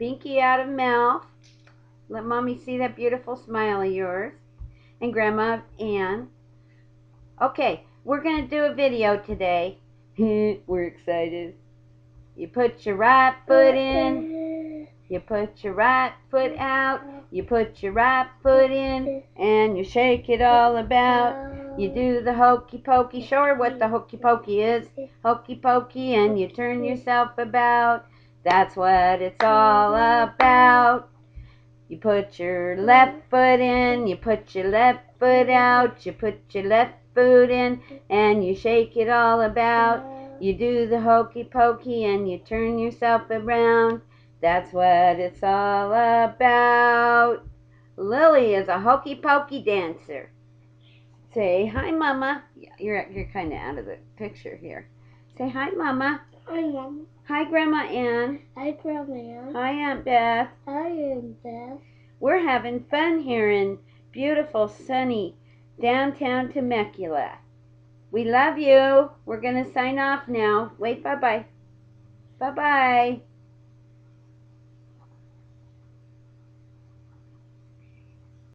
Binky out of mouth. Let Mommy see that beautiful smile of yours. And Grandma Ann. Okay, we're going to do a video today. We're excited. You put your right foot in. You put your right foot out. You put your right foot in. And you shake it all about. You do the hokey pokey. Show her what the hokey pokey is. Hokey pokey, and you turn yourself about. That's what it's all about. You put your left foot in, you put your left foot out, you put your left foot in, and you shake it all about. You do the hokey pokey, and you turn yourself around. That's what it's all about. Lily is a hokey pokey dancer. Say hi, Mama. You're kind of out of the picture here. Say hi, Mama. Hi, Mom. Hi, Grandma Ann. Hi, Grandma Ann. Hi, Aunt Beth. Hi, Aunt Beth. We're having fun here in beautiful, sunny downtown Temecula. We love you. We're going to sign off now. Wait, bye-bye. Bye-bye.